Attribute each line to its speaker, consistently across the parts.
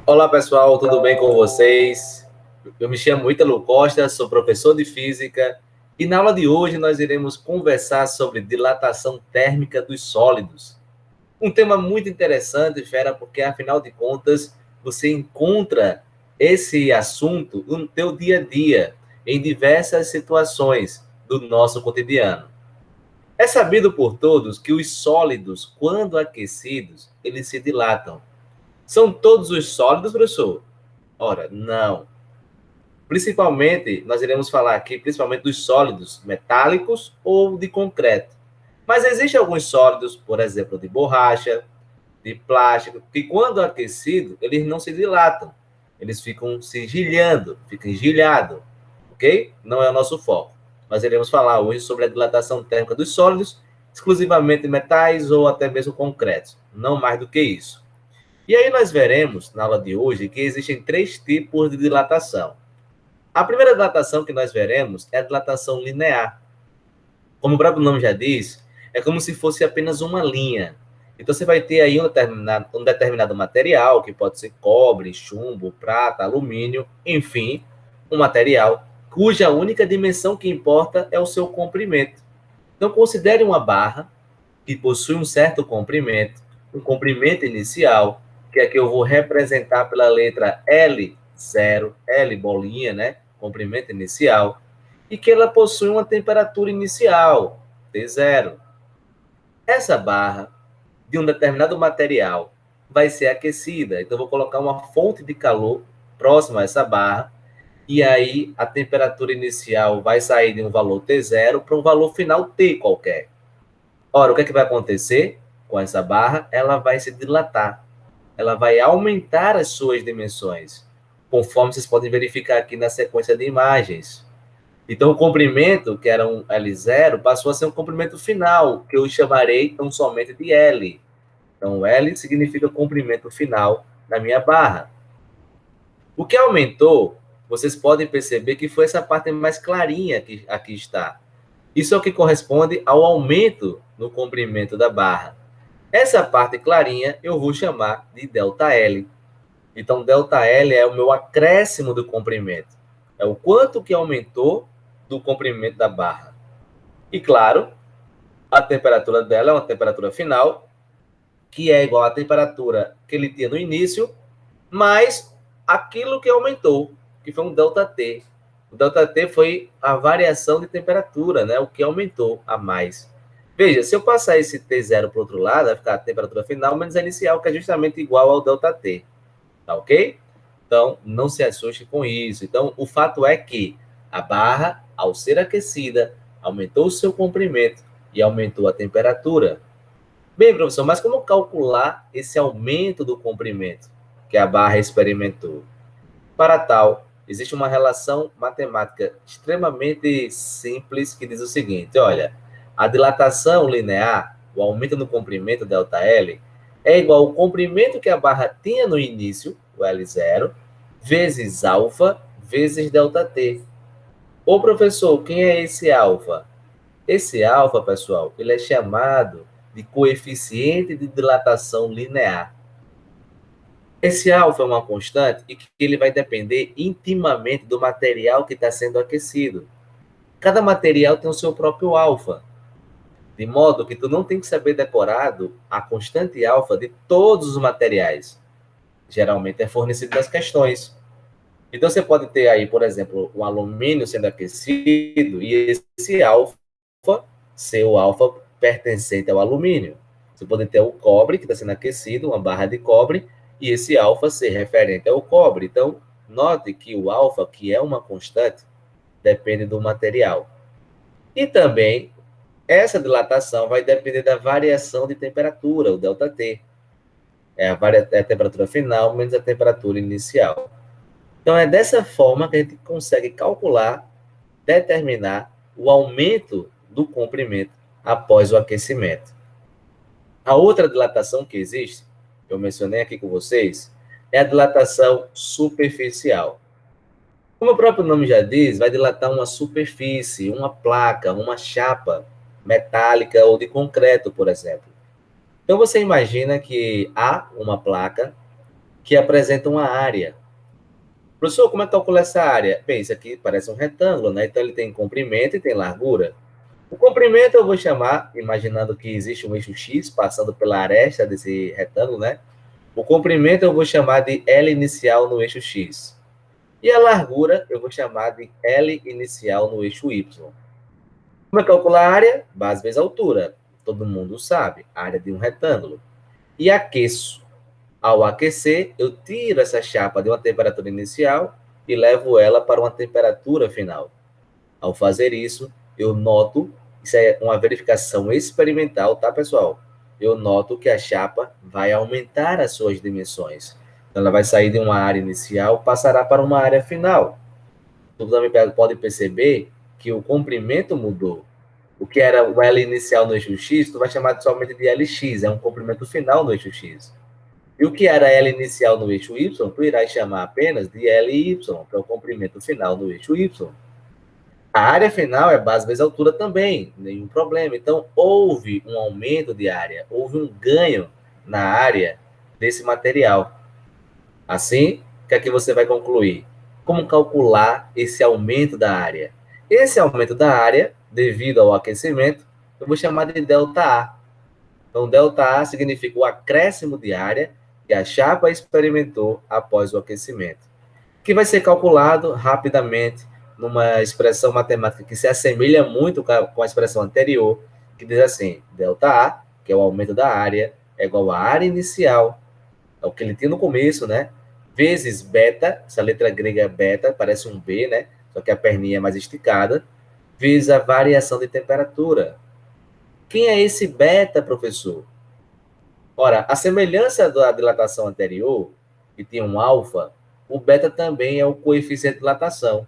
Speaker 1: Olá pessoal, tudo bem com vocês? Eu me chamo Ítalo Costa, sou professor de Física e na aula de hoje nós iremos conversar sobre dilatação térmica dos sólidos. Um tema muito interessante, Fera, porque afinal de contas você encontra esse assunto no teu dia a dia, em diversas situações do nosso cotidiano. É sabido por todos que os sólidos, quando aquecidos, eles se dilatam. São todos os sólidos, professor? Ora, não. Principalmente, nós iremos falar aqui principalmente dos sólidos metálicos ou de concreto. Mas existem alguns sólidos, por exemplo, de borracha, de plástico, que quando aquecido, eles não se dilatam. Eles ficam sigilhando, ficam engilhados, ok? Não é o nosso foco. Nós iremos falar hoje sobre a dilatação térmica dos sólidos, exclusivamente metais ou até mesmo concretos. Não mais do que isso. E aí nós veremos, na aula de hoje, que existem três tipos de dilatação. A primeira dilatação que nós veremos é a dilatação linear. Como o próprio nome já diz, é como se fosse apenas uma linha. Então você vai ter aí um determinado material, que pode ser cobre, chumbo, prata, alumínio, enfim, um material cuja única dimensão que importa é o seu comprimento. Então considere uma barra que possui um certo comprimento, um comprimento inicial, que aqui eu vou representar pela letra L0, L bolinha, né? Comprimento inicial, e que ela possui uma temperatura inicial, T0. Essa barra de um determinado material vai ser aquecida, então eu vou colocar uma fonte de calor próxima a essa barra, e aí a temperatura inicial vai sair de um valor T0 para um valor final T qualquer. Ora, o que é que vai acontecer com essa barra? Ela vai se dilatar. Ela vai aumentar as suas dimensões, conforme vocês podem verificar aqui na sequência de imagens. Então, o comprimento, que era um L0, passou a ser um comprimento final, que eu chamarei tão somente de L. Então, L significa comprimento final da minha barra. O que aumentou, vocês podem perceber que foi essa parte mais clarinha que aqui está. Isso é o que corresponde ao aumento no comprimento da barra. Essa parte clarinha eu vou chamar de ΔL. Então, ΔL é o meu acréscimo do comprimento. É o quanto que aumentou do comprimento da barra. E, claro, a temperatura dela é uma temperatura final, que é igual à temperatura que ele tinha no início, mais aquilo que aumentou, que foi um ΔT. O ΔT foi a variação de temperatura, né? O que aumentou a mais. Veja, se eu passar esse T0 para o outro lado, vai ficar a temperatura final menos a inicial, que é justamente igual ao ΔT. Tá ok? Então, não se assuste com isso. Então, o fato é que a barra, ao ser aquecida, aumentou o seu comprimento e aumentou a temperatura. Bem, professor, mas como calcular esse aumento do comprimento que a barra experimentou? Para tal, existe uma relação matemática extremamente simples que diz o seguinte: olha, a dilatação linear, o aumento no comprimento ΔL, é igual ao comprimento que a barra tinha no início, o L0, vezes alfa, vezes ΔT. Ô professor, quem é esse alfa? Esse alfa, pessoal, ele é chamado de coeficiente de dilatação linear. Esse alfa é uma constante e que ele vai depender intimamente do material que está sendo aquecido. Cada material tem o seu próprio alfa, de modo que tu não tem que saber decorado a constante alfa de todos os materiais. Geralmente é fornecido nas questões. Então você pode ter aí, por exemplo, o alumínio sendo aquecido e esse alfa ser o alfa pertencente ao alumínio. Você pode ter o cobre que está sendo aquecido, uma barra de cobre, e esse alfa ser referente ao cobre. Então, note que o alfa, que é uma constante, depende do material. E também, essa dilatação vai depender da variação de temperatura, o ΔT. É a temperatura final menos a temperatura inicial. Então, é dessa forma que a gente consegue calcular, determinar o aumento do comprimento após o aquecimento. A outra dilatação que existe, que eu mencionei aqui com vocês, é a dilatação superficial. Como o próprio nome já diz, vai dilatar uma superfície, uma placa, uma chapa metálica ou de concreto, por exemplo. Então você imagina que há uma placa que apresentam uma área. Professor, como é que calcula essa área? Bem, isso aqui parece um retângulo, né? Então ele tem comprimento e tem largura. O comprimento eu vou chamar, imaginando que existe um eixo X passando pela aresta desse retângulo, né? O comprimento eu vou chamar de L inicial no eixo X. E a largura eu vou chamar de L inicial no eixo Y. Como é calcular a área? Base vezes altura. Todo mundo sabe, a área de um retângulo. E aqueço. Ao aquecer, eu tiro essa chapa de uma temperatura inicial e levo ela para uma temperatura final. Ao fazer isso, eu noto, isso é uma verificação experimental, tá, pessoal? Eu noto que a chapa vai aumentar as suas dimensões. Então, ela vai sair de uma área inicial, passará para uma área final. Tu também pode perceber que o comprimento mudou. O que era o L inicial no eixo X, tu vai chamar somente de LX, é um comprimento final no eixo X. E o que era L inicial no eixo Y, tu irás chamar apenas de LY, que é o comprimento final no eixo Y. A área final é base vezes altura também, nenhum problema. Então, houve um aumento de área, houve um ganho na área desse material. Assim, o que é que você vai concluir? Como calcular esse aumento da área? Esse aumento da área, devido ao aquecimento, eu vou chamar de ΔA. Então, ΔA significa o acréscimo de área que a chapa experimentou após o aquecimento, que vai ser calculado rapidamente numa expressão matemática que se assemelha muito com a expressão anterior, que diz assim, ΔA, que é o aumento da área, é igual à área inicial, é o que ele tinha no começo, né? Vezes beta, essa letra grega beta, parece um B, né? Só que a perninha é mais esticada, vezes a variação de temperatura. Quem é esse beta, professor? Ora, a semelhança da dilatação anterior, que tinha um alfa, o beta também é o coeficiente de dilatação.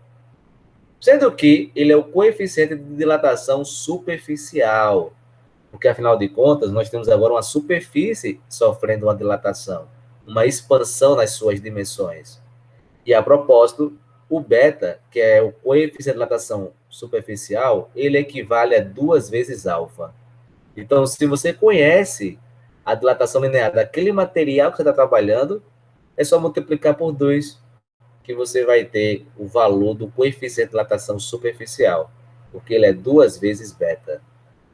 Speaker 1: Sendo que ele é o coeficiente de dilatação superficial, porque, afinal de contas, nós temos agora uma superfície sofrendo uma dilatação, uma expansão nas suas dimensões. E, a propósito, o beta, que é o coeficiente de dilatação superficial, ele equivale a 2 vezes alfa. Então, se você conhece a dilatação linear daquele material que você está trabalhando, é só multiplicar por 2, que você vai ter o valor do coeficiente de dilatação superficial, porque ele é 2 vezes beta,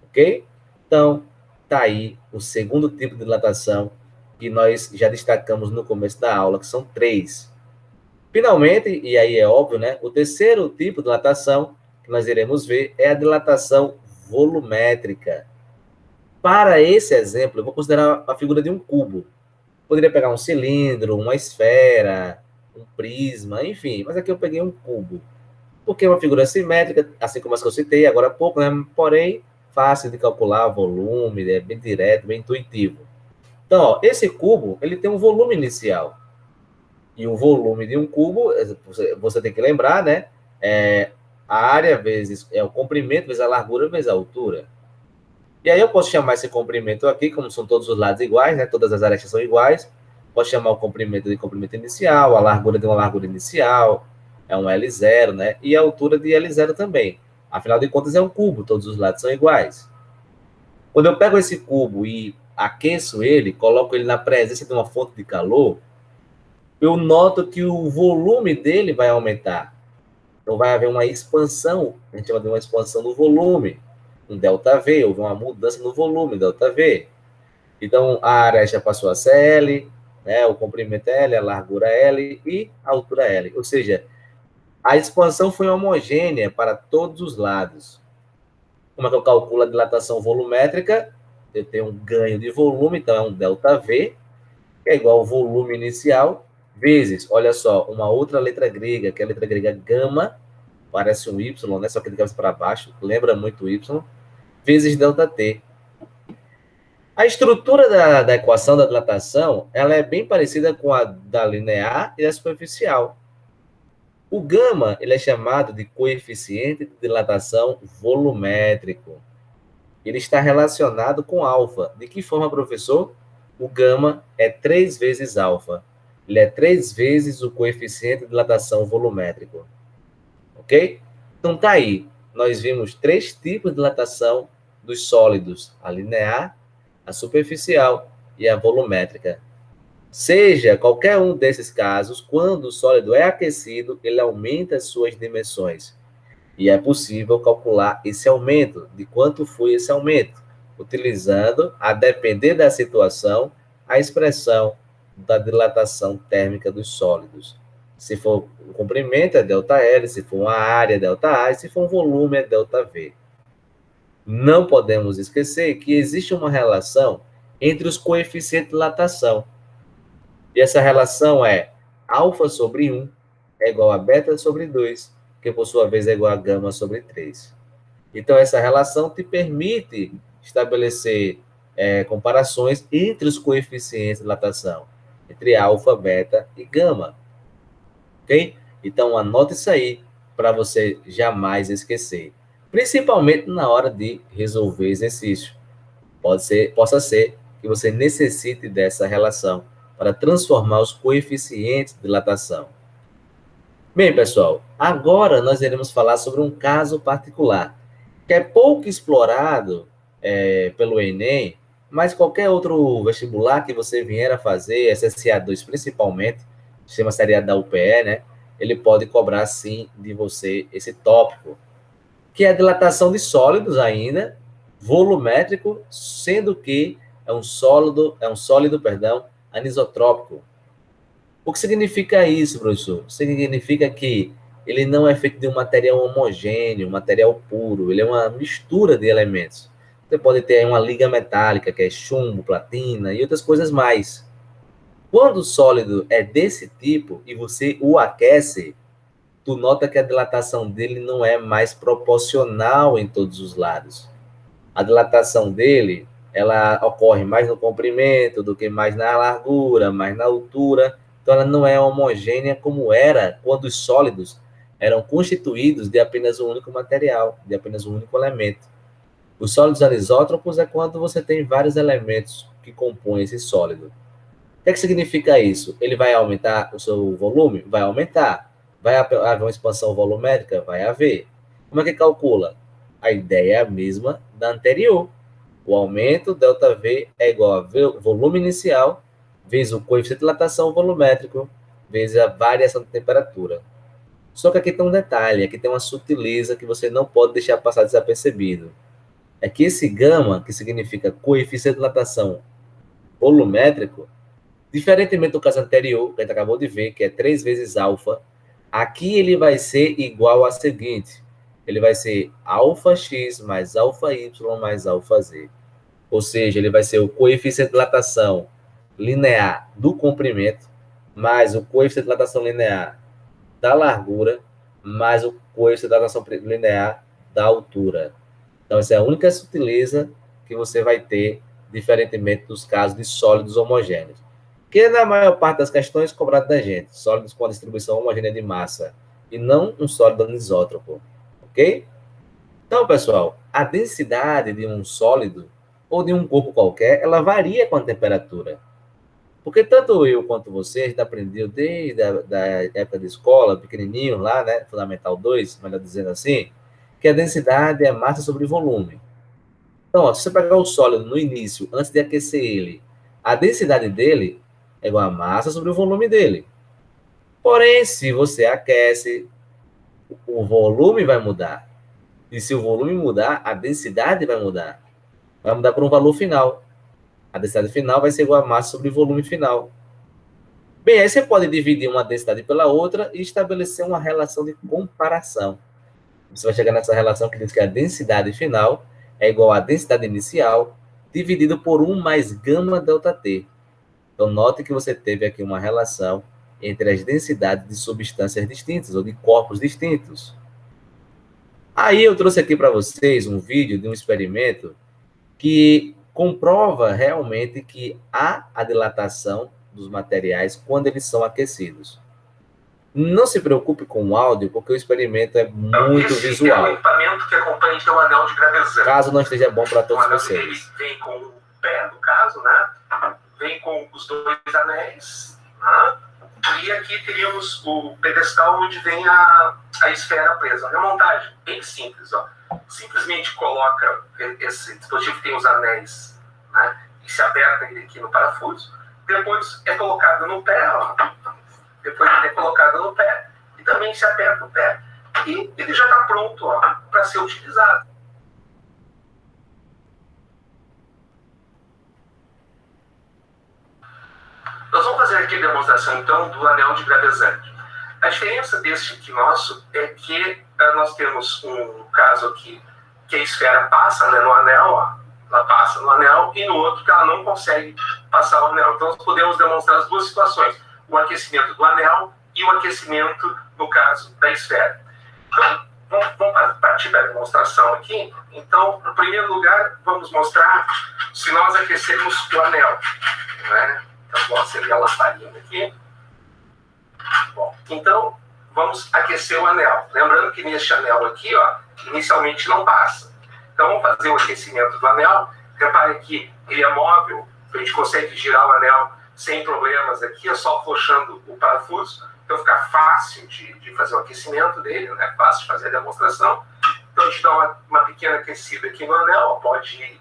Speaker 1: ok? Então, tá aí o segundo tipo de dilatação que nós já destacamos no começo da aula, que são 3. Finalmente, e aí é óbvio, né? O terceiro tipo de dilatação que nós iremos ver é a dilatação volumétrica. Para esse exemplo, eu vou considerar a figura de um cubo. Poderia pegar um cilindro, uma esfera, um prisma, enfim, mas aqui eu peguei um cubo. Porque é uma figura simétrica, assim como as que eu citei agora há pouco, né? Porém, fácil de calcular, volume, é bem direto, bem intuitivo. Então, ó, esse cubo, ele tem um volume inicial. E o volume de um cubo, você tem que lembrar, né? É a área vezes é o comprimento vezes a largura vezes a altura. E aí eu posso chamar esse comprimento aqui, como são todos os lados iguais, né? Todas as arestas são iguais. Posso chamar o comprimento de comprimento inicial, a largura de uma largura inicial, é um L0, né? E a altura de L0 também. Afinal de contas, é um cubo, todos os lados são iguais. Quando eu pego esse cubo e aqueço ele, coloco ele na presença de uma fonte de calor, eu noto que o volume dele vai aumentar. Então vai haver uma expansão, a gente chama de uma expansão do volume, um ΔV, houve uma mudança no volume, ΔV. Então a área já passou a ser L, né, o comprimento é L, a largura é L e a altura é L. Ou seja, a expansão foi homogênea para todos os lados. Como é que eu calculo a dilatação volumétrica? Eu tenho um ganho de volume, então é um ΔV, que é igual ao volume inicial, vezes, olha só, uma outra letra grega, que é a letra grega gama, parece um Y, né? Só que de cabeça para baixo, lembra muito o Y, vezes ΔT. A estrutura da equação da dilatação, ela é bem parecida com a da linear e da superficial. O gama, ele é chamado de coeficiente de dilatação volumétrico. Ele está relacionado com alfa. De que forma, professor? O gama é 3 vezes alfa. Ele é 3 vezes o coeficiente de dilatação volumétrico. Ok? Então tá aí. Nós vimos 3 tipos de dilatação dos sólidos: a linear, a superficial e a volumétrica. Seja qualquer um desses casos, quando o sólido é aquecido, ele aumenta as suas dimensões. E é possível calcular esse aumento, de quanto foi esse aumento, utilizando, a depender da situação, a expressão da dilatação térmica dos sólidos. Se for o comprimento, é ΔL, se for uma área, é ΔA, e se for um volume, é ΔV. Não podemos esquecer que existe uma relação entre os coeficientes de dilatação. E essa relação é alfa sobre 1 é igual a beta sobre 2, que por sua vez é igual a gama sobre 3. Então, essa relação te permite estabelecer comparações entre os coeficientes de dilatação, entre alfa, beta e gama. Ok? Então, anota isso aí para você jamais esquecer. Principalmente na hora de resolver exercício. Possa ser que você necessite dessa relação para transformar os coeficientes de dilatação. Bem, pessoal, agora nós iremos falar sobre um caso particular, que é pouco explorado pelo Enem, mas qualquer outro vestibular que você vier a fazer, SSA2 principalmente, sistema seriado da UPE, né? Ele pode cobrar, sim, de você esse tópico, que é a dilatação de sólidos ainda, volumétrico, sendo que é um sólido, anisotrópico. O que significa isso, professor? Significa que ele não é feito de um material homogêneo, um material puro, ele é uma mistura de elementos. Você pode ter uma liga metálica, que é chumbo, platina e outras coisas mais. Quando o sólido é desse tipo e você o aquece, tu nota que a dilatação dele não é mais proporcional em todos os lados. A dilatação dele, ela ocorre mais no comprimento do que mais na largura, mais na altura. Então, ela não é homogênea como era quando os sólidos eram constituídos de apenas um único material, de apenas um único elemento. Os sólidos anisótropos é quando você tem vários elementos que compõem esse sólido. O que significa isso? Ele vai aumentar o seu volume? Vai aumentar. Vai haver uma expansão volumétrica? Vai haver. Como é que calcula? A ideia é a mesma da anterior. O aumento, ΔV, é igual a volume inicial, vezes o coeficiente de dilatação volumétrico, vezes a variação de temperatura. Só que aqui tem um detalhe, aqui tem uma sutileza que você não pode deixar passar desapercebido. É que esse gama, que significa coeficiente de dilatação volumétrico, diferentemente do caso anterior, que a gente acabou de ver, que é 3 vezes alfa, aqui ele vai ser igual a seguinte, ele vai ser alfa-x mais alfa-y mais alfa-z. Ou seja, ele vai ser o coeficiente de dilatação linear do comprimento, mais o coeficiente de dilatação linear da largura, mais o coeficiente de dilatação linear da altura. Então, essa é a única sutileza que você vai ter, diferentemente dos casos de sólidos homogêneos. Que na maior parte das questões cobrado da gente, sólidos com a distribuição homogênea de massa, e não um sólido anisótropo, ok? Então, pessoal, a densidade de um sólido ou de um corpo qualquer, ela varia com a temperatura. Porque tanto eu quanto você, a gente aprendeu desde a da época de escola, pequenininho lá, né, Fundamental 2, melhor dizendo assim, que a densidade é massa sobre volume. Então, ó, se você pegar o sólido no início, antes de aquecer ele, a densidade dele é igual a massa sobre o volume dele. Porém, se você aquece, o volume vai mudar. E se o volume mudar, a densidade vai mudar. Vai mudar para um valor final. A densidade final vai ser igual a massa sobre o volume final. Bem, aí você pode dividir uma densidade pela outra e estabelecer uma relação de comparação. Você vai chegar nessa relação que diz que a densidade final é igual à densidade inicial dividido por 1 mais gama delta T. Então, note que você teve aqui uma relação entre as densidades de substâncias distintas ou de corpos distintos. Aí eu trouxe aqui para vocês um vídeo de um experimento que comprova realmente que há a dilatação dos materiais quando eles são aquecidos. Não se preocupe com o áudio, porque o experimento é muito visual. É um equipamento que acompanha o anel de gravidade. Caso não esteja bom para todos vocês. Ele vem com o pé, no caso, né? Vem com os 2 anéis, né? E aqui teríamos o pedestal onde vem a esfera presa. É uma montagem bem simples, ó. Simplesmente coloca esse dispositivo que tem os anéis, né? E se aperta ele aqui no parafuso.
Speaker 2: depois é colocado no pé, ó. Depois é colocado no pé e também se aperta o pé. E ele já está pronto para ser utilizado. Nós vamos fazer aqui a demonstração, então, do anel de gravesante. A diferença deste aqui nosso é que nós temos um caso aqui que a esfera passa, né, no anel, ó, ela passa no anel, e no outro que ela não consegue passar o anel. Então, nós podemos demonstrar as duas situações, o aquecimento do anel e o aquecimento, no caso, da esfera. Então, vamos partir da demonstração aqui. Então, em primeiro lugar, vamos mostrar se nós aquecermos o anel, né? Então, vou acender a lamparina aqui. Bom, então, vamos aquecer o anel. Lembrando que neste anel aqui, ó, inicialmente não passa. Então, vamos fazer o aquecimento do anel. Repare que ele é móvel, a gente consegue girar o anel sem problemas aqui, é só afrouxando o parafuso. Então, fica fácil de fazer o aquecimento dele, né? Fácil de fazer a demonstração. Então, a gente dá uma pequena aquecida aqui no anel, ó, pode ir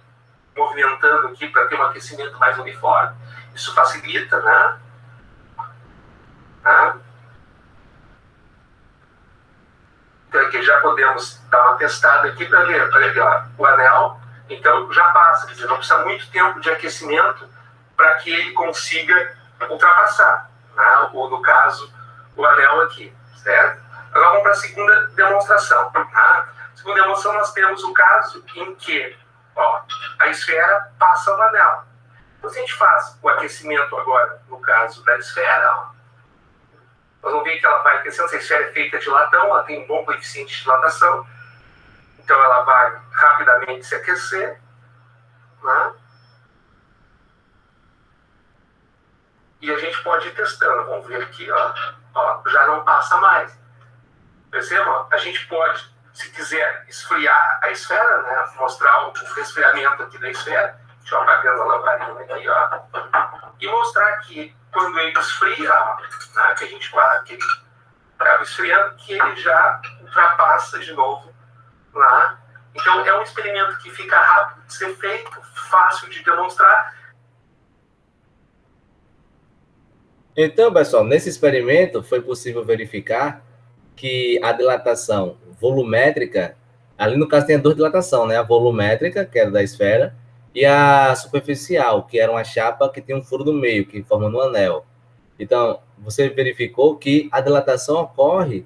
Speaker 2: movimentando aqui para ter um aquecimento mais uniforme. Isso facilita, né? Então, aqui já podemos dar uma testada aqui para ver, ó, o anel. Então, já passa, quer dizer, não precisa muito tempo de aquecimento para que ele consiga ultrapassar, né? Ou, no caso, o anel aqui, certo? Agora vamos para a segunda demonstração. Tá? Na segunda demonstração, nós temos o caso em que, ó, a esfera passa o anel. Então, se a gente faz o aquecimento agora, no caso da esfera, ó, nós vamos ver que ela vai aquecendo. Essa esfera é feita de latão, ela tem um bom coeficiente de dilatação. Então, ela vai rapidamente se aquecer. Né? E a gente pode ir testando. Vamos ver aqui, ó, já não passa mais. Percebam? A gente pode, se quiser, esfriar a esfera, né? Mostrar o resfriamento aqui da esfera. Deixa eu apagar a lamparina aqui, ó. E mostrar que quando ele esfria, né, que a gente acaba esfriando, que ele já ultrapassa de novo lá. Então, é um experimento que fica rápido de ser feito, fácil de demonstrar.
Speaker 1: Então, pessoal, nesse experimento foi possível verificar que a dilatação volumétrica, ali no caso tem duas dilatações, né? A volumétrica, que era da esfera, e a superficial, que era uma chapa que tem um furo no meio, que forma um anel. Então, você verificou que a dilatação ocorre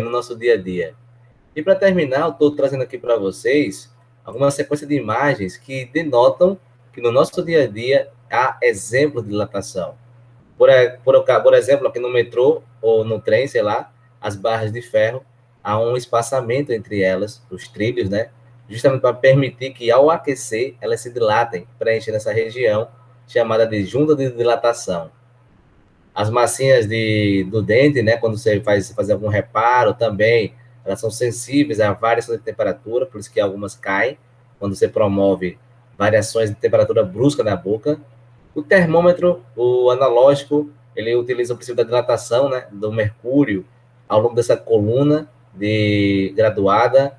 Speaker 1: no nosso dia a dia. E para terminar, eu estou trazendo aqui para vocês alguma sequência de imagens que denotam que no nosso dia a dia há exemplos de dilatação. Por exemplo, aqui no metrô ou no trem, sei lá, as barras de ferro, há um espaçamento entre elas, os trilhos, né? Justamente para permitir que, ao aquecer, elas se dilatem, preenchendo essa região chamada de junta de dilatação. As massinhas do dente, né? Quando você faz algum reparo também, elas são sensíveis à variação de temperatura, por isso que algumas caem, quando você promove variações de temperatura brusca na boca. O termômetro, o analógico, ele utiliza o princípio da dilatação, né, do mercúrio ao longo dessa coluna graduada,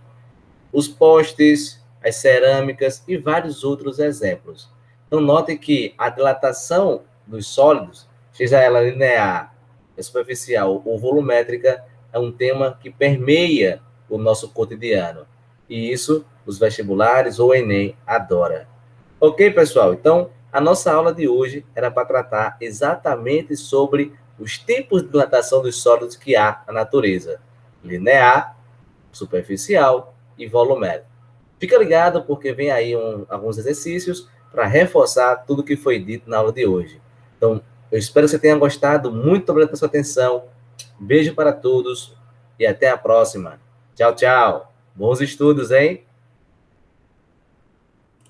Speaker 1: os postes, as cerâmicas e vários outros exemplos. Então, note que a dilatação dos sólidos, seja ela linear, superficial ou volumétrica, é um tema que permeia o nosso cotidiano. E isso, os vestibulares ou o Enem adora. Ok, pessoal? Então, a nossa aula de hoje era para tratar exatamente sobre os tipos de dilatação dos sólidos que há na natureza: linear, superficial e volumétrico. Fica ligado, porque vem aí alguns exercícios para reforçar tudo que foi dito na aula de hoje. Então, eu espero que você tenha gostado. Muito obrigado pela sua atenção. Beijo para todos e até a próxima. Tchau, tchau. Bons estudos, hein?